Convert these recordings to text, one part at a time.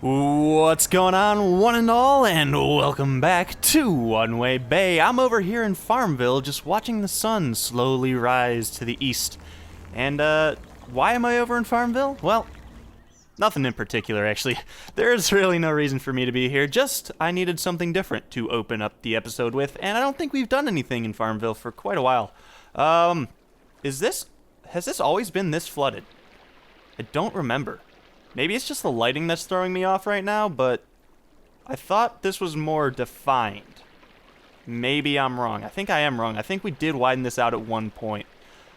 What's going on, one and all, and welcome back to One Way Bay. I'm over here in Farmville just watching the sun slowly rise to the east. And, why am I over in Farmville? Well, nothing in particular, actually. There's really no reason for me to be here, just I needed something different to open up the episode with, and I don't think we've done anything in Farmville for quite a while. Has this always been this flooded? I don't remember. Maybe it's just the lighting that's throwing me off right now, but I thought this was more defined. Maybe I'm wrong. I think I am wrong. I think we did widen this out at one point.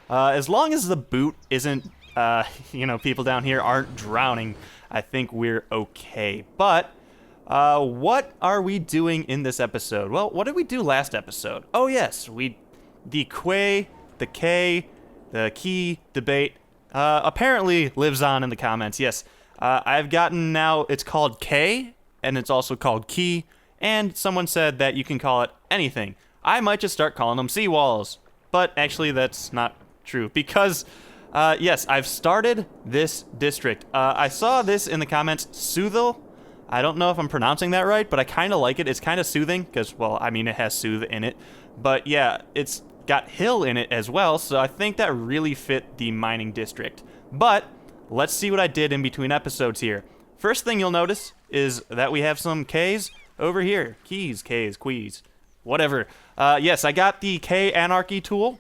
As long as the boot isn't, people down here aren't drowning, I think we're okay. But, what are we doing in this episode? Well, what did we do last episode? Oh, yes, the key debate, apparently lives on in the comments, yes. I've gotten now, it's called K, and it's also called Key, and someone said that you can call it anything. I might just start calling them seawalls, but actually that's not true, because, yes, I've started this district. I saw this in the comments, Soothill. I don't know if I'm pronouncing that right, but I kind of like it. It's kind of soothing, because, well, I mean, it has soothe in it, but yeah, it's got hill in it as well, so I think that really fit the mining district. But let's see what I did in between episodes here. First thing you'll notice is that we have some Ks over here. Keys, Ks, quees, whatever. Yes, I got the K Anarchy tool,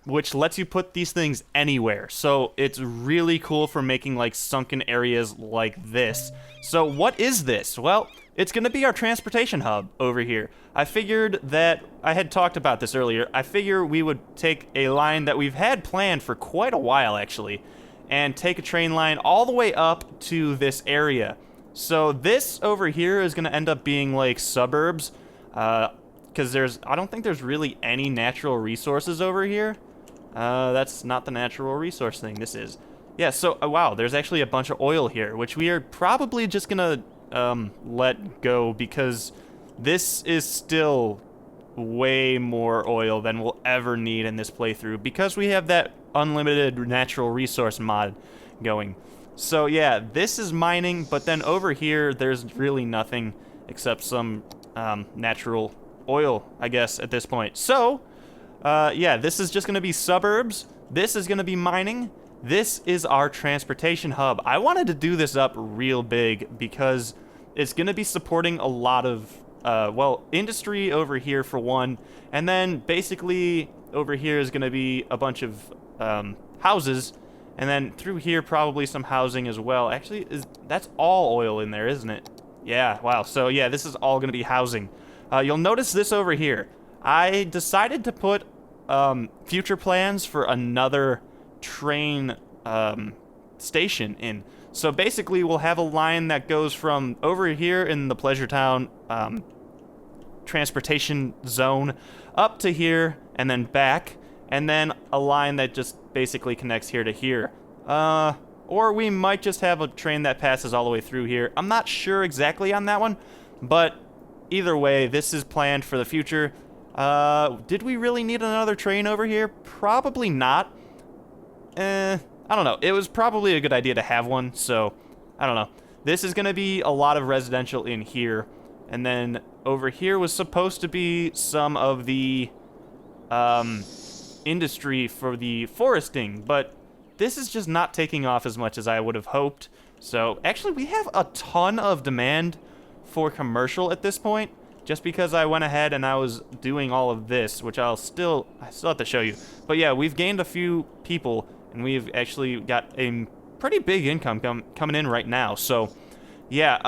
which lets you put these things anywhere. So it's really cool for making like sunken areas like this. So what is this? Well, it's going to be our transportation hub over here. I figured that, I had talked about this earlier, I figure we would take a line that we've had planned for quite a while actually, and take a train line all the way up to this area. So this over here is going to end up being like suburbs, because I don't think there's really any natural resources over here. That's not the natural resource thing, this is. Yeah, so, wow, there's actually a bunch of oil here, which we are probably just going to let go, because this is still way more oil than we'll ever need in this playthrough, because we have that unlimited natural resource mod going. So yeah, this is mining, but then over here there's really nothing except some natural oil, I guess, at this point. So yeah, this is just gonna be suburbs, this is gonna be mining, this is our transportation hub. I wanted to do this up real big because it's gonna be supporting a lot of industry over here for one, and then basically over here is gonna be a bunch of houses, and then through here probably some housing as well. Actually, that's all oil in there, isn't it? Yeah, wow. So yeah, this is all gonna be housing. You'll notice this over here. I decided to put future plans for another train station in. So basically we'll have a line that goes from over here in the Pleasure Town transportation zone up to here and then back, and then a line that just basically connects here to here. Or we might just have a train that passes all the way through here. I'm not sure exactly on that one, but either way, this is planned for the future. Did we really need another train over here? Probably not. I don't know. It was probably a good idea to have one, so I don't know. This is going to be a lot of residential in here, and then over here was supposed to be some of the industry for the foresting, but this is just not taking off as much as I would have hoped. So actually we have a ton of demand for commercial at this point, just because I went ahead and I was doing all of this, which I still have to show you. But yeah, we've gained a few people, and we've actually got a pretty big income coming in right now. So yeah,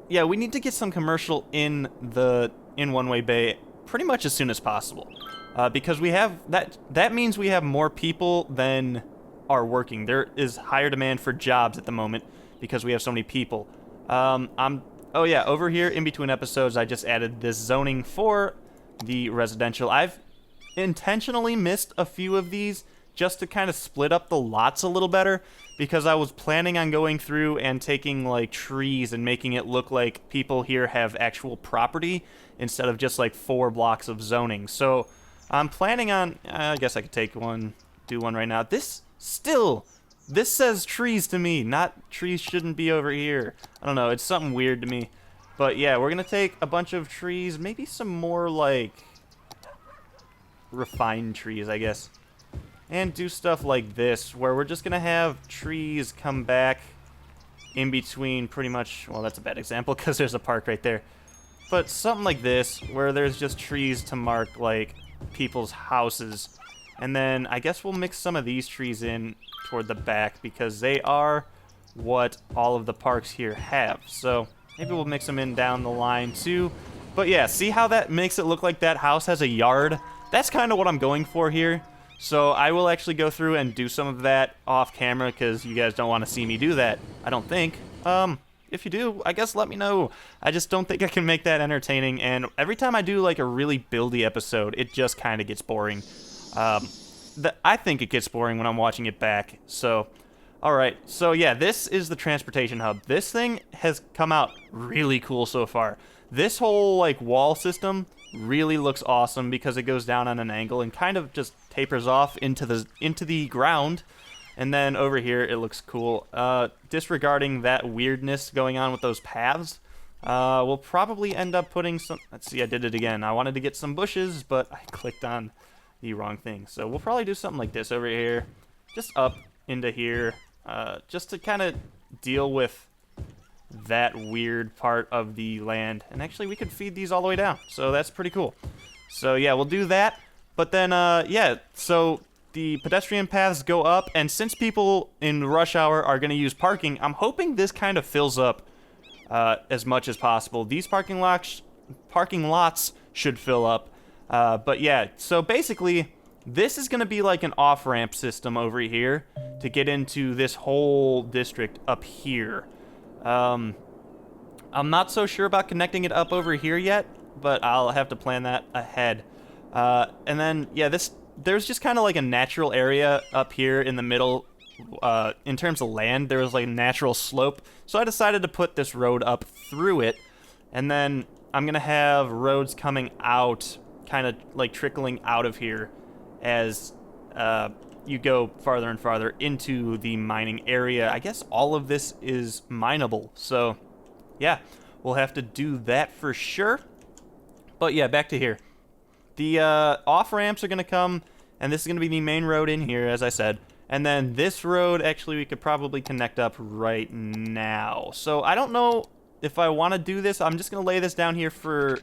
yeah, we need to get some commercial in One Way Bay pretty much as soon as possible, because we have that means we have more people than are working. There is higher demand for jobs at the moment because we have so many people. Oh yeah, over here in between episodes I just added this zoning for the residential. I've intentionally missed a few of these just to kind of split up the lots a little better, because I was planning on going through and taking like trees and making it look like people here have actual property instead of just like 4 blocks of zoning. So I'm planning on, I guess I could do one right now. This still This says trees to me, not trees shouldn't be over here. I don't know, it's something weird to me. But yeah, we're gonna take a bunch of trees, maybe some more like refined trees, I guess. And do stuff like this, where we're just gonna have trees come back in between pretty much, well, that's a bad example because there's a park right there. But something like this, where there's just trees to mark like people's houses. And then I guess we'll mix some of these trees in toward the back because they are what all of the parks here have. So maybe we'll mix them in down the line too. But yeah, see how that makes it look like that house has a yard? That's kind of what I'm going for here. So I will actually go through and do some of that off camera because you guys don't want to see me do that, I don't think. If you do, I guess let me know. I just don't think I can make that entertaining, and every time I do like a really buildy episode, it just kind of gets boring. I think it gets boring when I'm watching it back. So, alright, so yeah, this is the transportation hub. This thing has come out really cool so far. This whole like wall system really looks awesome because it goes down on an angle and kind of just tapers off into the ground. And then over here it looks cool. Disregarding that weirdness going on with those paths, we'll probably end up putting some, let's see, I did it again. I wanted to get some bushes, but I clicked on the wrong thing. So we'll probably do something like this over here, just up into here, just to kind of deal with that weird part of the land. And actually we could feed these all the way down, so that's pretty cool. So yeah, we'll do that. But then yeah, so the pedestrian paths go up, and since people in rush hour are going to use parking, I'm hoping this kind of fills up as much as possible. These parking lots should fill up. But yeah, so basically this is going to be like an off-ramp system over here to get into this whole district up here. I'm not so sure about connecting it up over here yet, but I'll have to plan that ahead. And then, yeah, there's just kind of like a natural area up here in the middle. In terms of land, there was like a natural slope. So I decided to put this road up through it. And then I'm going to have roads coming out, kind of like trickling out of here as you go farther and farther into the mining area. I guess all of this is mineable. So yeah, we'll have to do that for sure. But yeah, back to here. The off-ramps are going to come, and this is going to be the main road in here, as I said. And then this road, actually, we could probably connect up right now. So I don't know if I want to do this. I'm just going to lay this down here for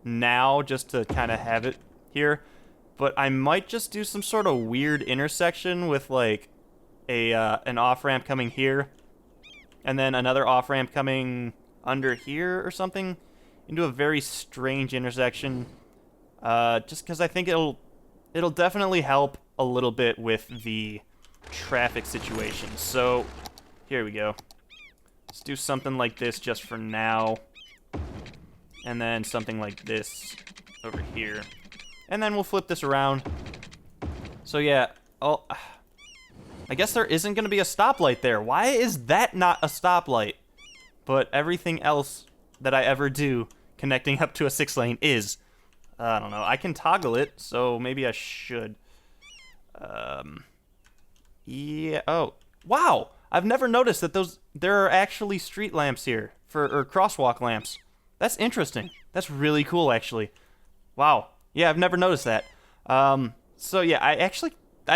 now, just to kind of have it here. But I might just do some sort of weird intersection with, like, an off-ramp coming here, and then another off-ramp coming under here or something, into a very strange intersection. Just because I think it'll definitely help a little bit with the traffic situation. So here we go. Let's do something like this just for now, and then something like this over here, and then we'll flip this around. So yeah, I guess there isn't going to be a stoplight there. Why is that not a stoplight? But everything else that I ever do connecting up to a 6-lane is. I don't know. I can toggle it, so maybe I should. Yeah. Oh, wow. I've never noticed that there are actually street lamps here or crosswalk lamps. That's interesting. That's really cool, actually. Wow. Yeah, I've never noticed that. So yeah, I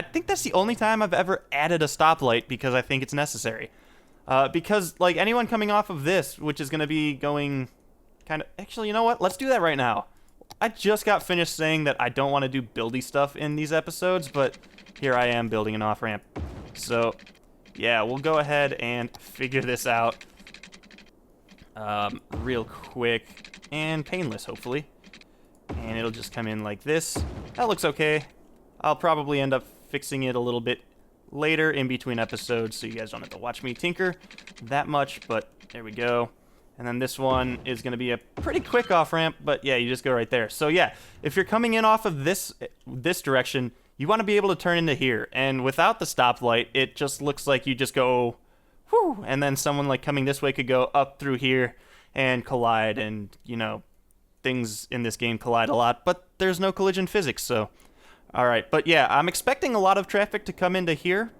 think that's the only time I've ever added a stoplight because I think it's necessary. Because like anyone coming off of this, which is going to be going kind of, actually, you know what? Let's do that right now. I just got finished saying that I don't want to do buildy stuff in these episodes, but here I am building an off-ramp. So, yeah, we'll go ahead and figure this out real quick and painless, hopefully. And it'll just come in like this. That looks okay. I'll probably end up fixing it a little bit later in between episodes, so you guys don't have to watch me tinker that much, but there we go. And then this one is going to be a pretty quick off-ramp, but yeah, you just go right there. So yeah, if you're coming in off of this direction, you want to be able to turn into here. And without the stoplight, it just looks like you just go, whoo, and then someone like coming this way could go up through here and collide. And, you know, things in this game collide a lot, but there's no collision physics, so. All right, but yeah, I'm expecting a lot of traffic to come into here.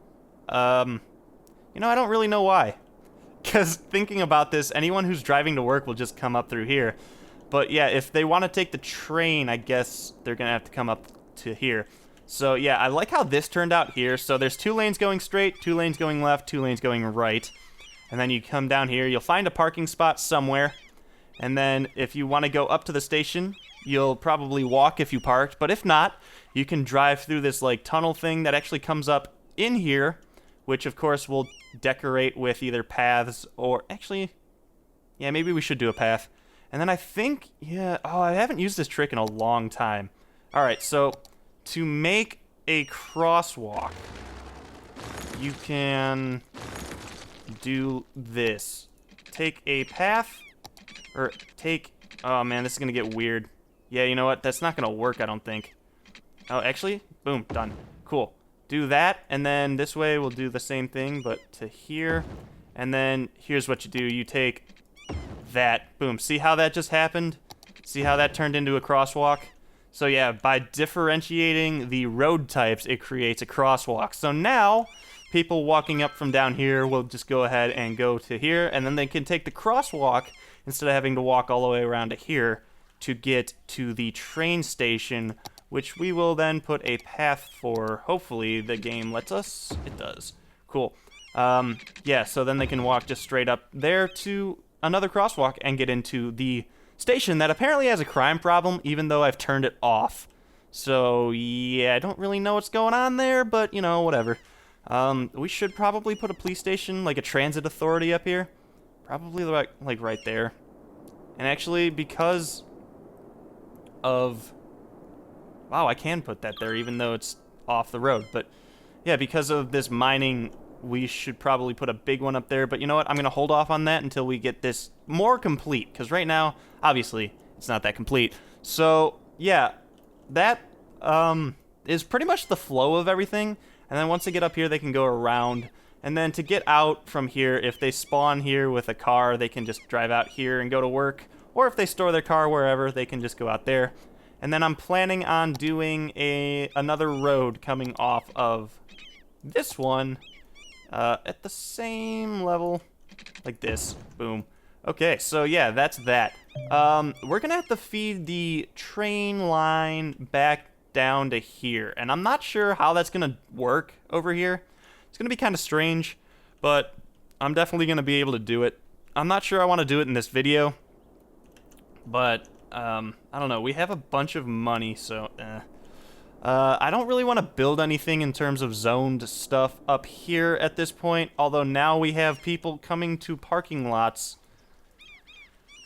You know, I don't really know why. Because thinking about this, anyone who's driving to work will just come up through here. But yeah, if they want to take the train, I guess they're going to have to come up to here. So yeah, I like how this turned out here. So there's 2 lanes going straight, 2 lanes going left, 2 lanes going right. And then you come down here, you'll find a parking spot somewhere. And then if you want to go up to the station, you'll probably walk if you parked. But if not, you can drive through this like tunnel thing that actually comes up in here, which of course will decorate with either paths or actually, yeah, maybe we should do a path. And then I think, yeah, oh, I haven't used this trick in a long time. All right, so to make a crosswalk, you can do this. Take a path, or take, oh man, this is gonna get weird. Yeah, you know what, that's not gonna work, I don't think. Oh, actually, boom, done. Cool. Do that, and then this way we'll do the same thing, but to here. And then here's what you do. You take that. Boom. See how that just happened? See how that turned into a crosswalk? So yeah, by differentiating the road types, it creates a crosswalk. So now, people walking up from down here will just go ahead and go to here, and then they can take the crosswalk instead of having to walk all the way around to here to get to the train station, which we will then put a path for. Hopefully the game lets us. It does. Cool. Yeah, so then they can walk just straight up there to another crosswalk and get into the station that apparently has a crime problem, even though I've turned it off. So, yeah, I don't really know what's going on there, but, you know, whatever. We should probably put a police station, like a transit authority up here. Probably, like right there. And actually, because of... Wow, I can put that there, even though it's off the road. But, yeah, because of this mining, we should probably put a big one up there. But you know what? I'm going to hold off on that until we get this more complete. Because right now, obviously, it's not that complete. So, yeah, that is pretty much the flow of everything. And then once they get up here, they can go around. And then to get out from here, if they spawn here with a car, they can just drive out here and go to work. Or if they store their car wherever, they can just go out there. And then I'm planning on doing another road coming off of this one at the same level, like this. Boom. Okay, so yeah, that's that. We're gonna have to feed the train line back down to here, and I'm not sure how that's gonna work over here. It's gonna be kind of strange, but I'm definitely gonna be able to do it. I'm not sure I want to do it in this video, but I don't know. We have a bunch of money, so I don't really want to build anything in terms of zoned stuff up here at this point, although now we have people coming to parking lots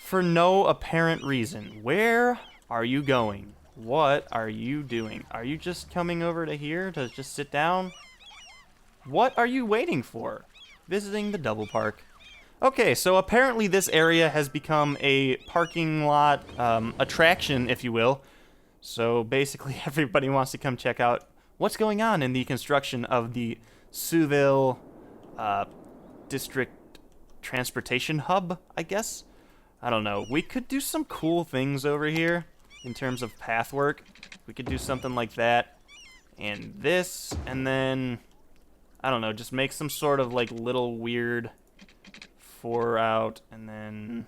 for no apparent reason. Where are you going? What are you doing? Are you just coming over to here to just sit down? What are you waiting for? Visiting the double park. Okay, so apparently this area has become a parking lot attraction, if you will. So basically everybody wants to come check out what's going on in the construction of the Soothill District Transportation Hub, I guess? I don't know. We could do some cool things over here in terms of path work. We could do something like that and this, and then, I don't know, just make some sort of like little weird 4 out, and then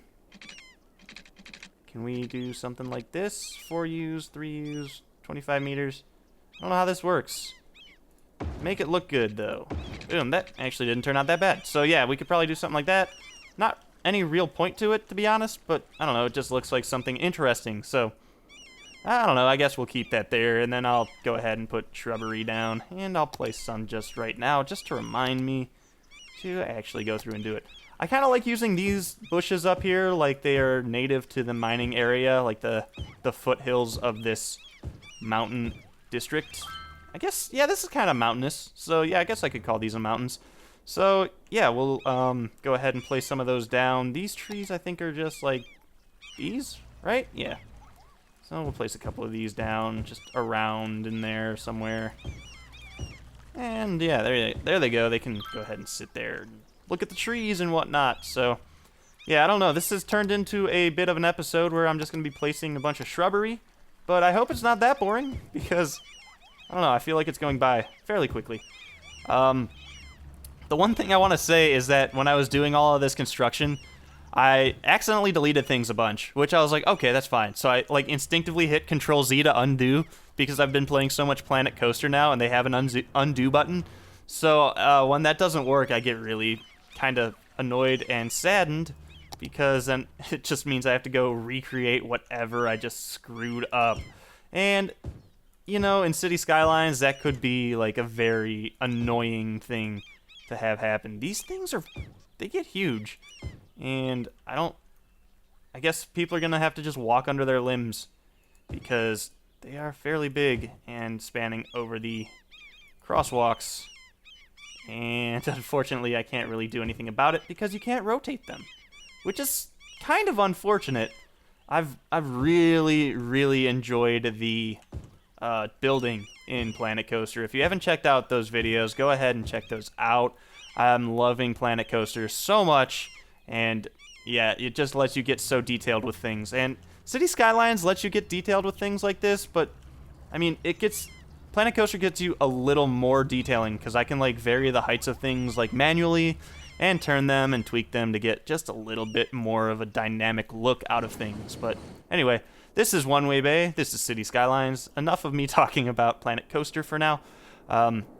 can we do something like this? 4 U's, 3 U's, 25 meters. I don't know how this works. Make it look good though. Boom, that actually didn't turn out that bad. So yeah, we could probably do something like that. Not any real point to it, to be honest, but I don't know, it just looks like something interesting. So I don't know, I guess we'll keep that there, and then I'll go ahead and put shrubbery down, and I'll place some just right now, just to remind me to actually go through and do it. I kind of like using these bushes up here like they are native to the mining area, like the foothills of this mountain district. I guess, yeah, this is kind of mountainous, so yeah, I guess I could call these mountains. So, yeah, we'll go ahead and place some of those down. These trees, I think, are just like these, right? Yeah. So we'll place a couple of these down just around in there somewhere. And, yeah, there they go. They can go ahead and sit there and look at the trees and whatnot. So, yeah, I don't know. This has turned into a bit of an episode where I'm just going to be placing a bunch of shrubbery. But I hope it's not that boring because, I don't know, I feel like it's going by fairly quickly. The one thing I want to say is that when I was doing all of this construction, I accidentally deleted things a bunch, which I was like, okay, that's fine. So I like instinctively hit Control Z to undo because I've been playing so much Planet Coaster now and they have an undo button. So when that doesn't work, I get really kind of annoyed and saddened because then it just means I have to go recreate whatever I just screwed up. And, you know, in City Skylines, that could be like a very annoying thing to have happen. These things they get huge. And I guess people are going to have to just walk under their limbs because they are fairly big and spanning over the crosswalks. And unfortunately, I can't really do anything about it because you can't rotate them, which is kind of unfortunate. I've really, really enjoyed the building in Planet Coaster. If you haven't checked out those videos, go ahead and check those out. I'm loving Planet Coaster so much. And yeah, it just lets you get so detailed with things. And City Skylines lets you get detailed with things like this, but I mean, Planet Coaster gets you a little more detailing because I can like vary the heights of things like manually and turn them and tweak them to get just a little bit more of a dynamic look out of things. But anyway, this is One Way Bay. This is City Skylines. Enough of me talking about Planet Coaster for now.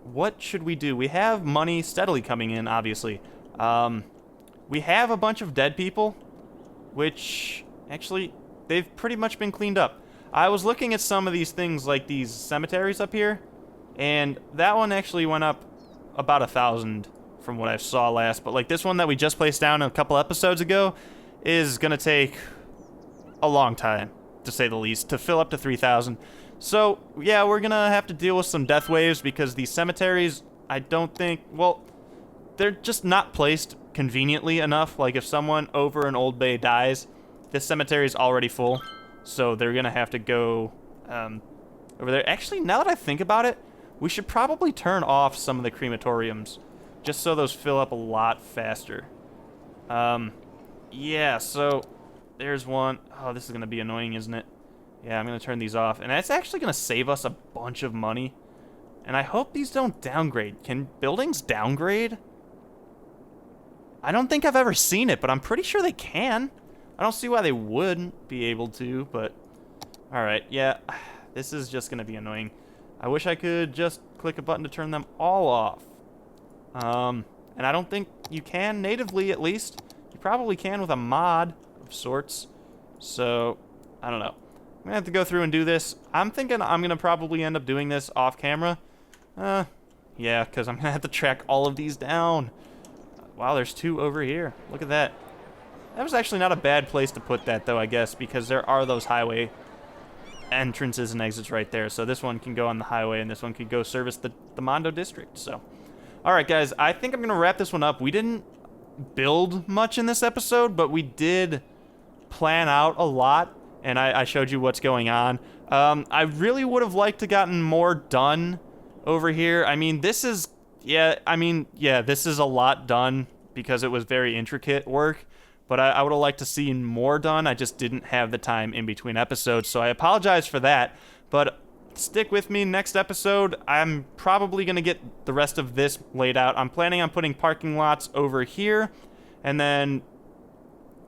What should we do? We have money steadily coming in, obviously. We have a bunch of dead people, which actually they've pretty much been cleaned up. I was looking at some of these things like these cemeteries up here, and that one actually went up about 1,000 from what I saw last. But like this one that we just placed down a couple episodes ago is gonna take a long time, to say the least, to fill up to 3,000. So yeah, we're gonna have to deal with some death waves because these cemeteries, I don't think, well, they're just not placed conveniently enough. Like if someone over in Old Bay dies, this cemetery is already full, so they're gonna have to go over there. Actually, now that I think about it, we should probably turn off some of the crematoriums just so those fill up a lot faster. Yeah, so there's one. Oh, this is gonna be annoying, isn't it? Yeah, I'm gonna turn these off, and that's actually gonna save us a bunch of money. And I hope these don't downgrade. Can buildings downgrade? I don't think I've ever seen it, but I'm pretty sure they can. I don't see why they wouldn't be able to, but... Alright, yeah. This is just going to be annoying. I wish I could just click a button to turn them all off. And I don't think you can natively, at least. You probably can with a mod of sorts. So, I don't know. I'm going to have to go through and do this. I'm thinking I'm going to probably end up doing this off camera. Yeah, because I'm going to have to track all of these down. Wow, there's 2 over here. Look at that. That was actually not a bad place to put that, though, I guess, because there are those highway entrances and exits right there. So this one can go on the highway, and this one could go service the Mondo district. So, all right, guys, I think I'm going to wrap this one up. We didn't build much in this episode, but we did plan out a lot, and I showed you what's going on. I really would have liked to gotten more done over here. I mean, this is... Yeah, this is a lot done because it was very intricate work, but I would have liked to see more done. I just didn't have the time in between episodes, so I apologize for that, but stick with me next episode. I'm probably going to get the rest of this laid out. I'm planning on putting parking lots over here, and then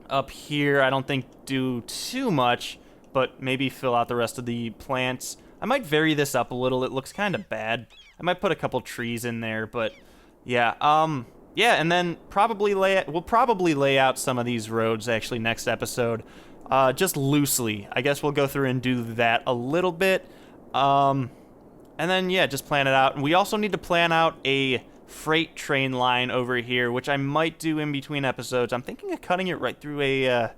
up here, I don't think do too much, but maybe fill out the rest of the plants. I might vary this up a little. It looks kind of bad. I might put a couple trees in there, but yeah, yeah, and then we'll probably lay out some of these roads actually next episode, just loosely. I guess we'll go through and do that a little bit, and then yeah, just plan it out. And we also need to plan out a freight train line over here, which I might do in between episodes. I'm thinking of cutting it right through a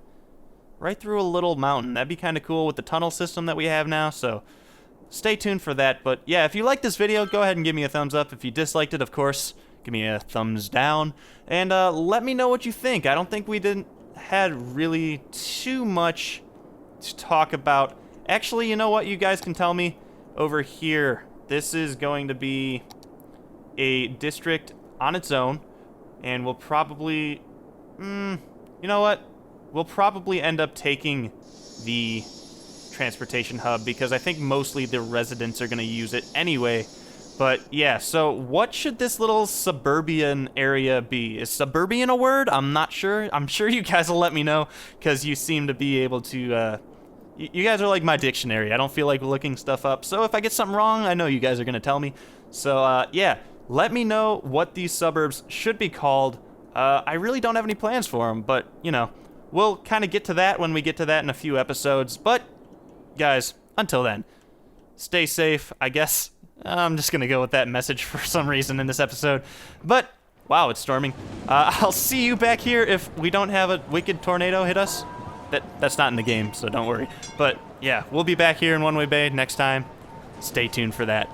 little mountain. That'd be kind of cool with the tunnel system that we have now. So. Stay tuned for that, but yeah, if you liked this video, go ahead and give me a thumbs up. If you disliked it, of course, give me a thumbs down, and let me know what you think. I don't think we had really too much to talk about. Actually, you know what? You guys can tell me over here. This is going to be a district on its own, and we'll probably, you know what? We'll probably end up taking the transportation hub because I think mostly the residents are going to use it anyway. But yeah, so what should this little suburban area be? Is suburban a word? I'm not sure. I'm sure you guys will let me know, because you seem to be able to, you guys are like my dictionary. I don't feel like looking stuff up. So if I get something wrong, I know you guys are going to tell me. So yeah, let me know what these suburbs should be called. I really don't have any plans for them, but, you know, we'll kind of get to that when we get to that in a few episodes. But, guys, until then, stay safe, I guess. I'm just going to go with that message for some reason in this episode. But, wow, it's storming. I'll see you back here if we don't have a wicked tornado hit us. That's not in the game, so don't worry. But, yeah, we'll be back here in One Way Bay next time. Stay tuned for that.